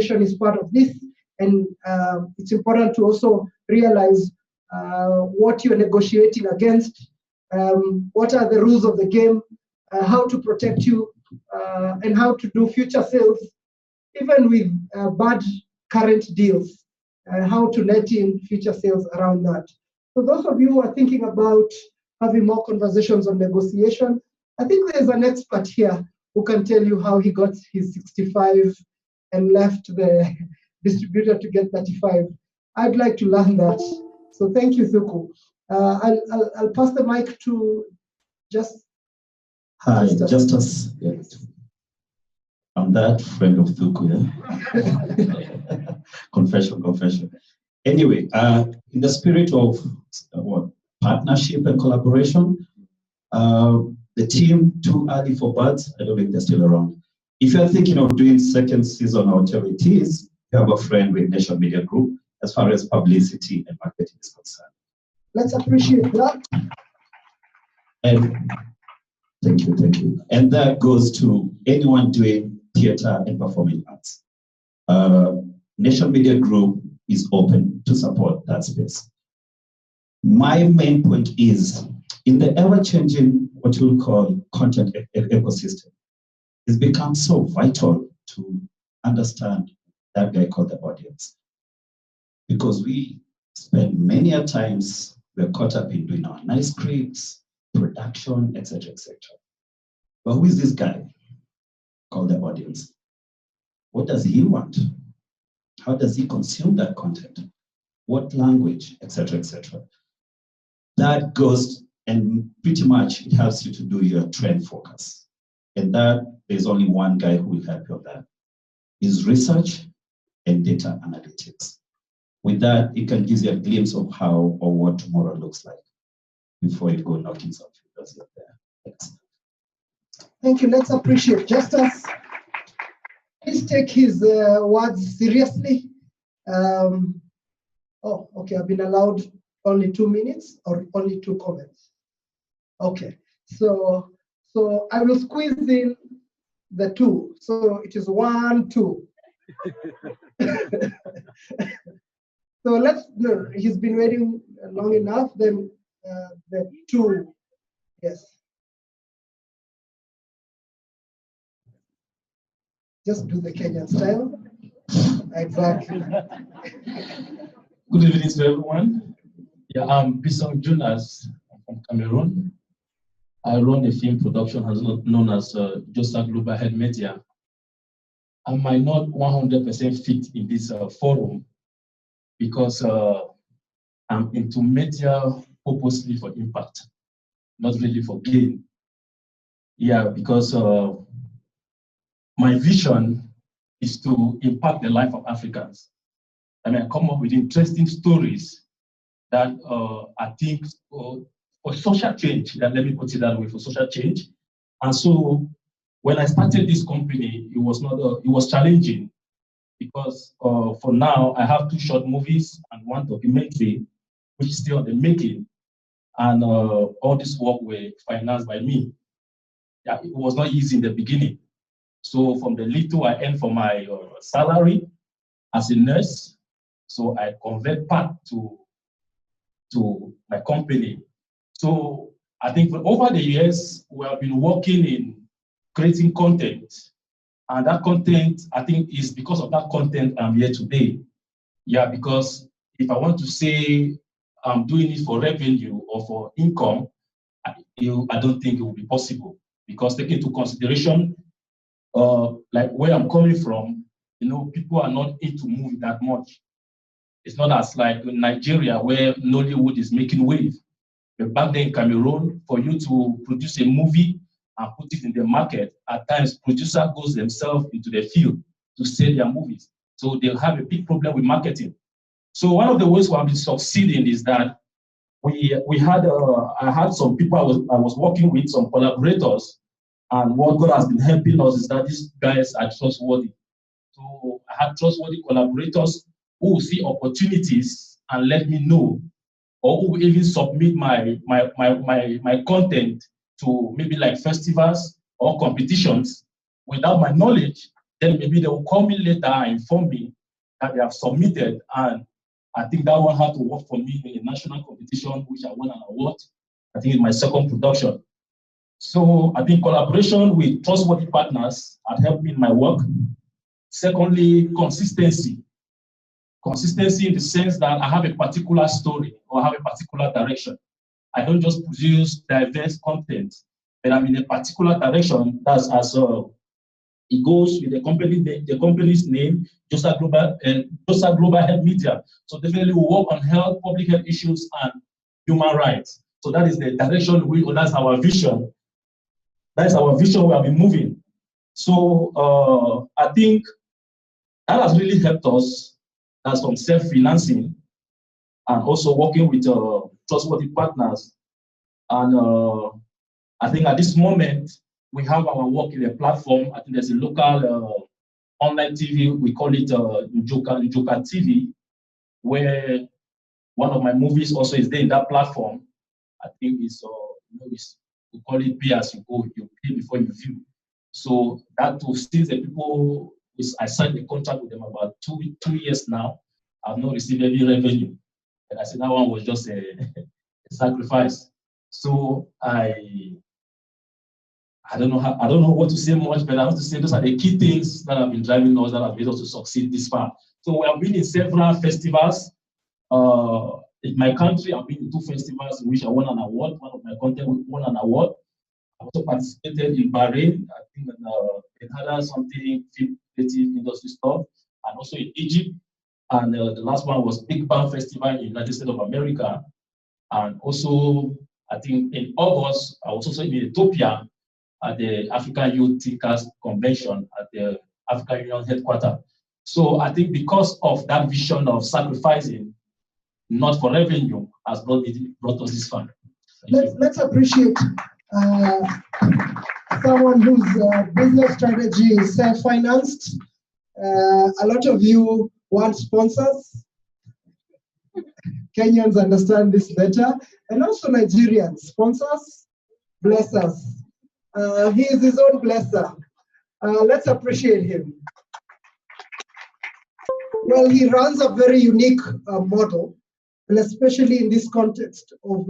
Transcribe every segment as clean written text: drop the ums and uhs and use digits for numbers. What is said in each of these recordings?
negotiation is part of this, and it's important to also realize what you're negotiating against, what are the rules of the game, how to protect you, and how to do future sales, even with bad current deals, how to let in future sales around that. So those of you who are thinking about having more conversations on negotiation, I think there's an expert here who can tell you how he got his 65 and left the distributor to get 35. I'd like to learn that. So thank you, Thuku. I'll pass the mic to Justus. Hi, Justus. Yes. I'm that friend of Thuku, yeah? Confession. Anyway, in the spirit of partnership and collaboration, the team, Too Early for Birds, I don't know if they're still around. If you're thinking of doing second season or whatever it is, you have a friend with Nation Media Group as far as publicity and marketing is concerned. Let's appreciate that. And thank you. And that goes to anyone doing theater and performing arts. Nation Media Group is open to support that space. My main point is, in the ever-changing, what we'll call content ecosystem, it's become so vital to understand that guy called the audience. Because we spend many a times, we're caught up in doing our nice scripts, production, etc., etc. But who is this guy called the audience? What does he want? How does he consume that content? What language, etc., etc. That goes, and pretty much it helps you to do your trend focus. And that there's only one guy who will help you on that, is research and data analytics. With that, it can give you a glimpse of how or what tomorrow looks like before you go knocking some figures up there. Thanks. Thank you. Let's appreciate Justus. Please take his words seriously. Oh, okay, I've been allowed only 2 minutes or only 2 comments. Okay, so I will squeeze in the 2. So it is 1, 2. So no, he's been waiting long enough, then the 2, yes. Just do the Kenyan style. Exactly. Good evening to everyone. Yeah, I'm Bisong Jonas from Cameroon. I run a film production known as Josa Global Head Media. I might not 100% fit in this forum because I'm into media purposely for impact, not really for gain. Yeah, because my vision is to impact the life of Africans. I mean, I come up with interesting stories that I think for social change, let me put it that way, for social change. And so when I started this company, it was challenging because for now I have 2 short movies and 1 documentary, which is still on the making. And all this work were financed by me. Yeah, it was not easy in the beginning. So from the little I earned for my salary as a nurse, so I convert part to my company. So I think for over the years, we have been working in creating content. And that content, I think, is because of that content I'm here today. Yeah, because if I want to say I'm doing it for revenue or for income, I don't think it will be possible. Because taking into consideration, like where I'm coming from, people are not into movie that much. It's not as like in Nigeria where Nollywood is making wave. But back then in Cameroon, for you to produce a movie and put it in the market, at times producer goes themselves into the field to sell their movies. So they'll have a big problem with marketing. So one of the ways we have been succeeding is that I had some people I was working with, some collaborators, and what God has been helping us is that these guys are trustworthy. So I had trustworthy collaborators who will see opportunities and let me know, or who will even submit my content to maybe like festivals or competitions without my knowledge. then maybe they will call me later and inform me that they have submitted. And I think that one had to work for me in a national competition, which I won an award. I think it's my second production. So I think collaboration with trustworthy partners have helped me in my work. Secondly, consistency. Consistency in the sense that I have a particular story or have a particular direction. I don't just produce diverse content, but I'm in a particular direction. That's as it goes with the company's name, JOSA Global Health Media. So definitely we work on health, public health issues, and human rights. So that is the direction that's our vision. That's our vision we have been moving. So I think that has really helped us. That's from self-financing and also working with trustworthy partners. And I think at this moment, we have our work in a platform. I think there's a local online TV, we call it Njoka TV, where one of my movies also is there in that platform. I think it's we call it pay as you go, you pay before you view. So that to since the people, I signed a contract with them about 2 years now. I've not received any revenue. And I said that one was just a sacrifice. So I don't know what to say much, but I want to say those are the key things that have been driving us, that have made us to succeed this far. So we have been in several festivals. In my country, I've been in 2 festivals in which I won an award. One of my content won an award. I also participated in Bahrain, I think in other something creative industry stuff, and also in Egypt. And the last one was Big Bang Festival in the United States of America. And also, I think in August, I was also in Ethiopia at the African Youth Thinkers Convention at the African Union headquarters. So I think because of that vision of sacrificing, not for revenue, has brought us this far. Let's appreciate someone whose business strategy is self-financed. A lot of you want sponsors. Kenyans understand this better. And also Nigerians, sponsors, bless us. He is his own blesser. Let's appreciate him. Well, he runs a very unique model, and especially in this context of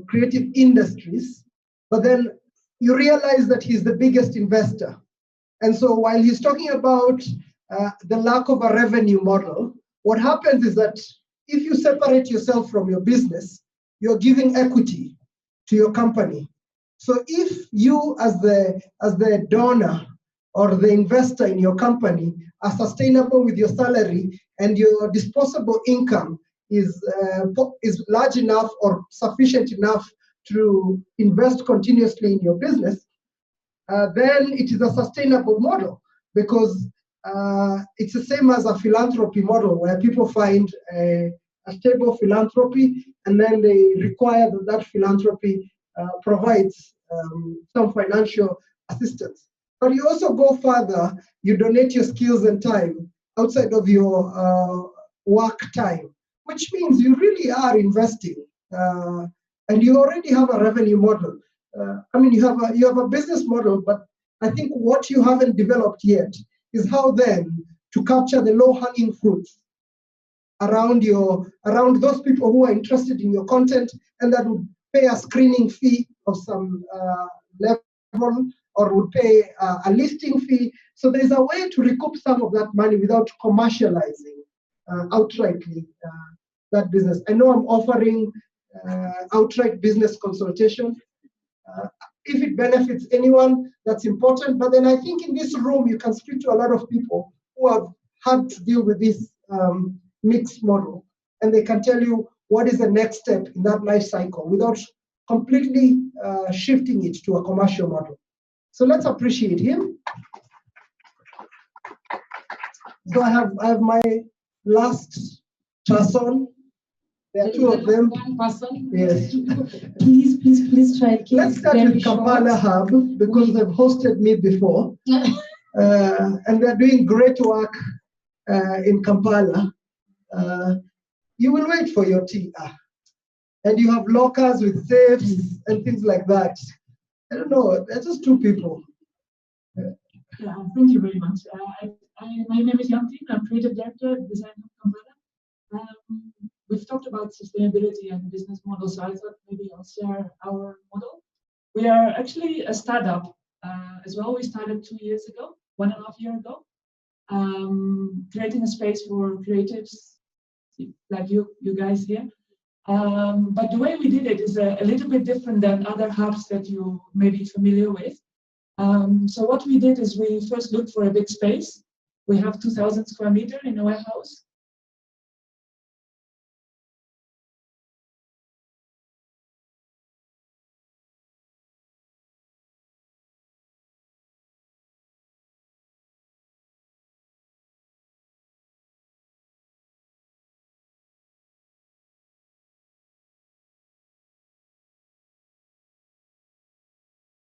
creative industries. But then you realize that he's the biggest investor. And so while he's talking about the lack of a revenue model, what happens is that if you separate yourself from your business, you're giving equity to your company. So if you as the donor or the investor in your company are sustainable with your salary and your disposable income is large enough or sufficient enough to invest continuously in your business, then it is a sustainable model, because it's the same as a philanthropy model where people find a stable philanthropy and then they require that philanthropy provides some financial assistance. But you also go further, you donate your skills and time outside of your work time, which means you really are investing and you already have a revenue model. I mean, you have a business model, but I think what you haven't developed yet is how then to capture the low-hanging fruits around those people who are interested in your content and that would pay a screening fee of some level or would pay a listing fee. So there's a way to recoup some of that money without commercializing outrightly that business. I know I'm offering outright business consultation. If it benefits anyone, that's important. But then I think in this room, you can speak to a lot of people who have had to deal with this mixed model, and they can tell you what is the next step in that life cycle without completely shifting it to a commercial model. So let's appreciate him. So I have my last person. There are 2 of them. One person. Yes. Please try to keep Let's start with Kampala Hub, because they've hosted me before. And they're doing great work in Kampala. You will wait for your tea. And you have lockers with safes and things like that. I don't know. They're just two people. Yeah, thank you very much. My name is Yantin. I'm creative director at Design Hub Kampala. We've talked about sustainability and business models, so I thought maybe I'll share our model. We are actually a startup as well. We started 2 years ago, 1.5 years ago, creating a space for creatives like you guys here. But the way we did it is a little bit different than other hubs that you may be familiar with. So what we did is we first looked for a big space. We have 2,000 square meters in a warehouse.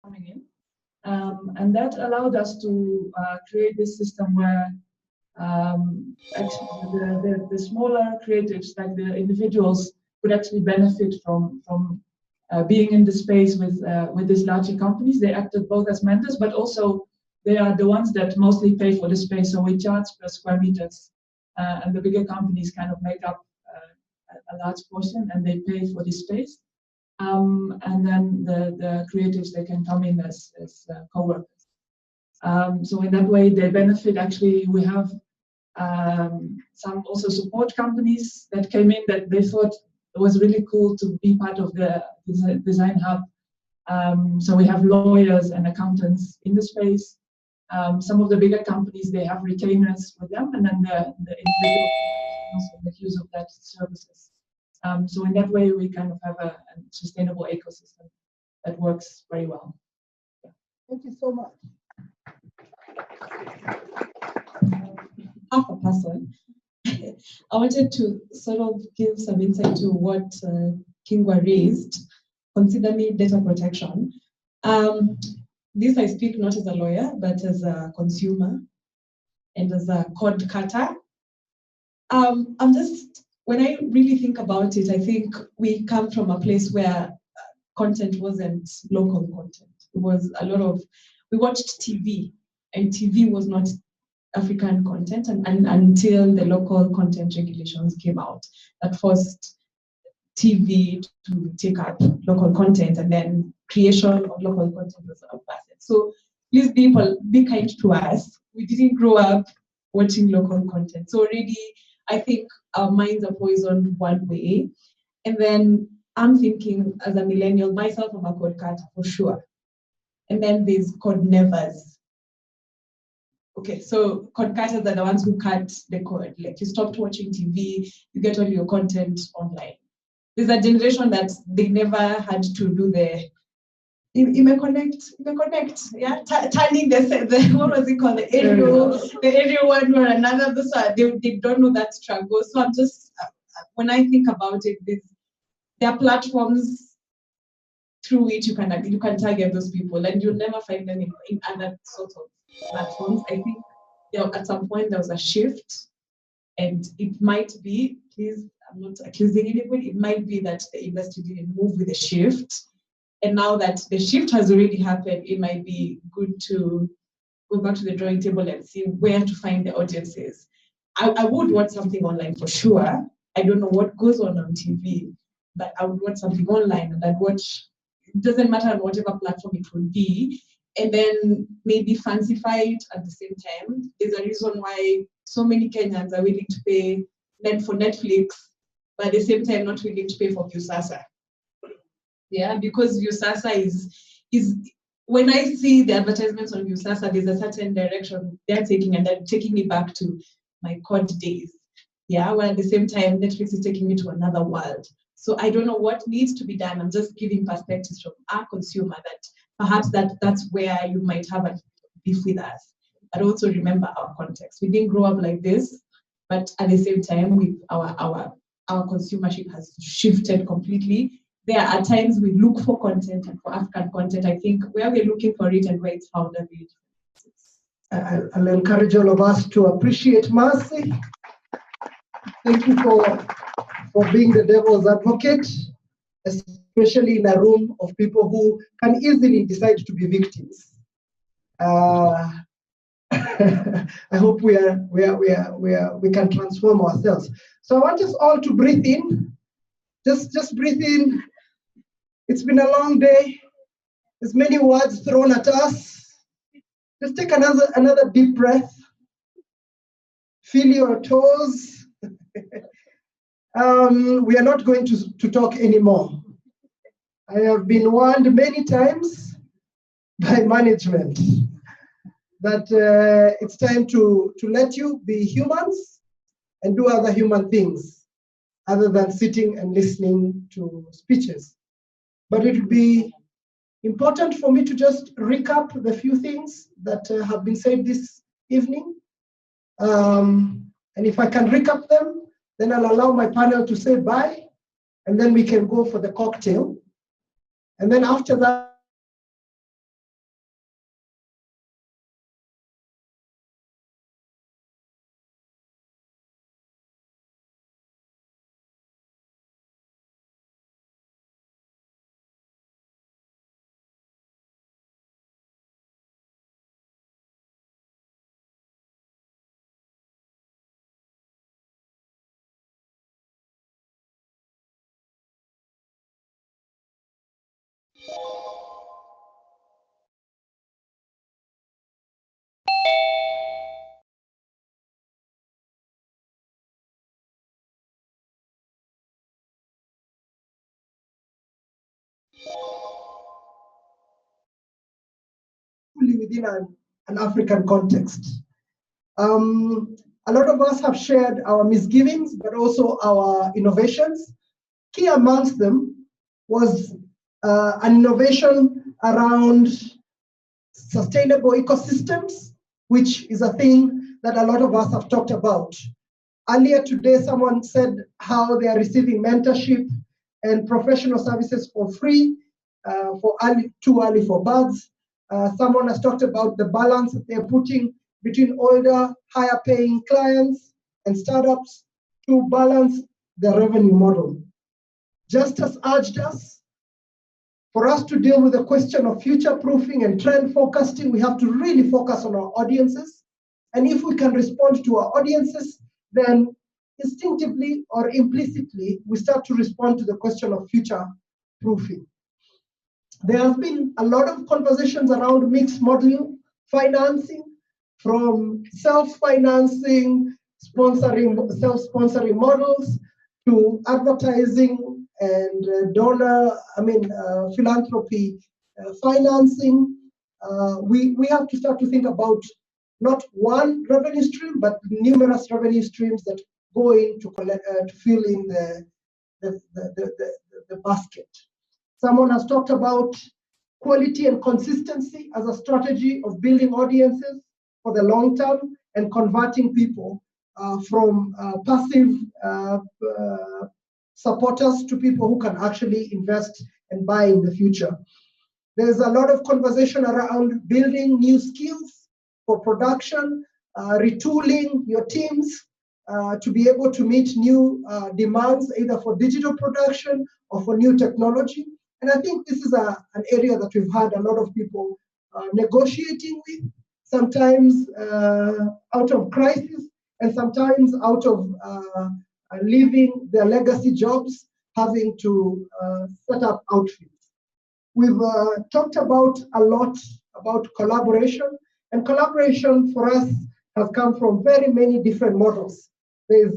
Coming in. And that allowed us to create this system where actually the smaller creatives, like the individuals, could actually benefit from being in the space with these larger companies. They acted both as mentors, but also they are the ones that mostly pay for the space. So we charge per square meters, and the bigger companies kind of make up a large portion, and they pay for the space. And then the creatives, they can come in as co-workers. So in that way, they benefit. Actually, we have some also support companies that came in that they thought it was really cool to be part of the design hub. So we have lawyers and accountants in the space. Some of the bigger companies, they have retainers with them, and then the individual also make use of that services. So in that way, we kind of have a sustainable ecosystem that works very well. Yeah. Thank you so much. Half a person. I wanted to sort of give some insight to what Kingwa raised concerning data protection. This I speak not as a lawyer, but as a consumer and as a code cutter. When I really think about it, I think we come from a place where content wasn't local content. It was a lot of, we watched TV, and TV was not African content and until the local content regulations came out that forced TV to take up local content, and then creation of local content was a facet. So please be kind to us. We didn't grow up watching local content. So already I think our minds are poisoned one way. And then I'm thinking as a millennial, myself, I'm a code cutter for sure. And then there's code nevers. Okay, so code cutters are the ones who cut the code. Like you stopped watching TV, you get all your content online. There's a generation that they never had to do the connect, yeah, turning the what was it called, the aerial one or another. So they don't know that struggle. So I'm just when I think about it, there are platforms through which you can target those people, and you'll never find them in other sorts of platforms. I think at some point there was a shift, and it might be, please, I'm not accusing anybody, it might be that the industry didn't move with the shift. And now that the shift has already happened, it might be good to go back to the drawing table and see where to find the audiences. I would want something online for sure. I don't know what goes on TV, but I would want something online, and I'd watch, it doesn't matter on whatever platform it would be, and then maybe fancify it at the same time. There's a reason why so many Kenyans are willing to pay for Netflix, but at the same time not willing to pay for Viusasa. Yeah, because Viusasa is when I see the advertisements on Viusasa, there's a certain direction they're taking, and they're taking me back to my COD days. Yeah, while at the same time, Netflix is taking me to another world. So I don't know what needs to be done. I'm just giving perspectives from our consumer that perhaps that's where you might have a beef with us. But also remember our context. We didn't grow up like this, but at the same time, our consumership has shifted completely. There are times we look for content, and for African content, I think where we're looking for it and where it's found are really different. I'll encourage all of us to appreciate Mercy. Thank you for being the devil's advocate. especially in a room of people who can easily decide to be victims. I hope we can transform ourselves. So I want us all to breathe in. Just breathe in. It's been a long day. There's many words thrown at us. Just take another deep breath. Feel your toes. We are not going to talk anymore. I have been warned many times by management that it's time to let you be humans and do other human things other than sitting and listening to speeches. But it would be important for me to just recap the few things that have been said this evening. And if I can recap them, then I'll allow my panel to say bye, and then we can go for the cocktail. And then after that, within an African context. A lot of us have shared our misgivings, but also our innovations. Key amongst them was an innovation around sustainable ecosystems, which is a thing that a lot of us have talked about. Earlier today, someone said how they are receiving mentorship and professional services for free, too early for birds. Someone has talked about the balance that they're putting between older, higher paying clients and startups to balance the revenue model. Justice urged us, for us to deal with the question of future proofing and trend forecasting, we have to really focus on our audiences. And if we can respond to our audiences, then instinctively or implicitly, we start to respond to the question of future proofing. There has been a lot of conversations around mixed model financing, from self-financing, self-sponsoring models, to advertising and philanthropy financing. We have to start to think about not one revenue stream, but numerous revenue streams that go in to fill in the basket. Someone has talked about quality and consistency as a strategy of building audiences for the long term and converting people from passive supporters to people who can actually invest and buy in the future. There's a lot of conversation around building new skills for production, retooling your teams to be able to meet new demands, either for digital production or for new technology. And I think this is an area that we've had a lot of people negotiating with, sometimes out of crisis, and sometimes out of leaving their legacy jobs, having to set up outfits. We've talked about a lot about collaboration, and collaboration for us has come from very many different models. There's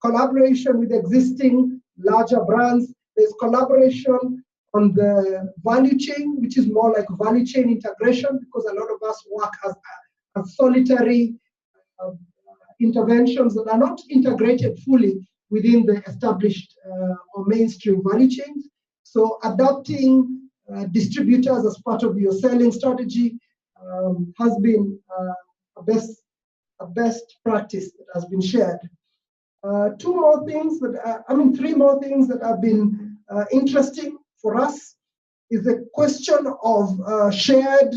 collaboration with existing larger brands. There's collaboration on the value chain, which is more like value chain integration, because a lot of us work as solitary interventions that are not integrated fully within the established or mainstream value chains. So adopting distributors as part of your selling strategy has been a best practice that has been shared. Three more things that have been interesting for us is the question of shared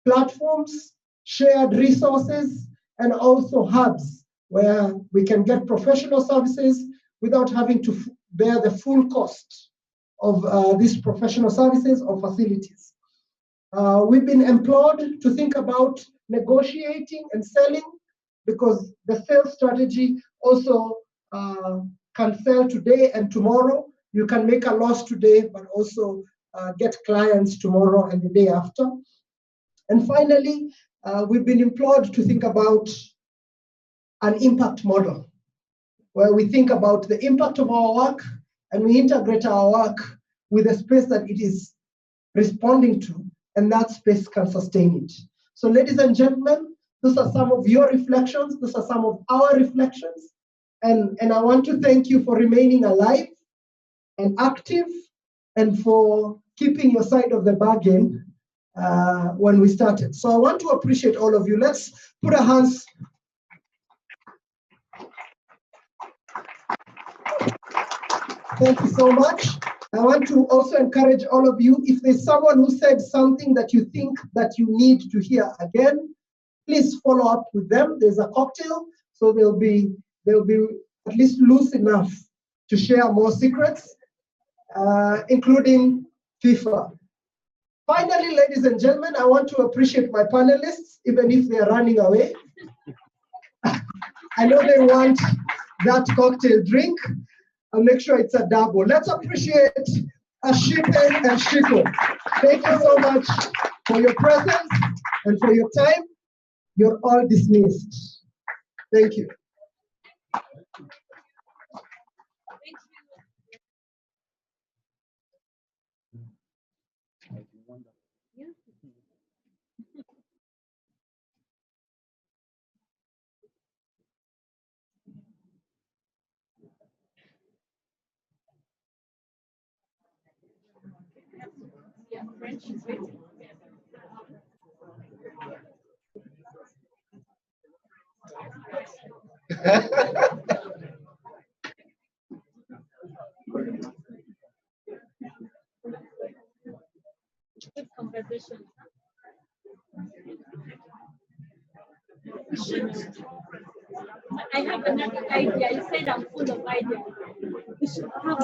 platforms, shared resources, and also hubs where we can get professional services without having to bear the full cost of these professional services or facilities. We've been employed to think about negotiating and selling, because the sales strategy also can sell today and tomorrow. You can make a loss today, but also get clients tomorrow and the day after. And finally, we've been employed to think about an impact model, where we think about the impact of our work and we integrate our work with the space that it is responding to, and that space can sustain it. So ladies and gentlemen, those are some of your reflections, those are some of our reflections, and I want to thank you for remaining alive and active and for keeping your side of the bargain when we started. So I want to appreciate all of you. Let's put our hands. Thank you so much. I want to also encourage all of you, if there's someone who said something that you think that you need to hear again, please follow up with them. There's a cocktail, so they'll be at least loose enough to share more secrets, including FIFA. Finally, ladies and gentlemen, I want to appreciate my panelists, even if they're running away. I know they want that cocktail drink. I'll make sure it's a double. Let's appreciate Ashipe and Shiko. Thank you so much for your presence and for your time. You're all dismissed. Thank you. Yeah, French is waiting. Good conversation. I have another idea. You said I'm full of ideas. We should have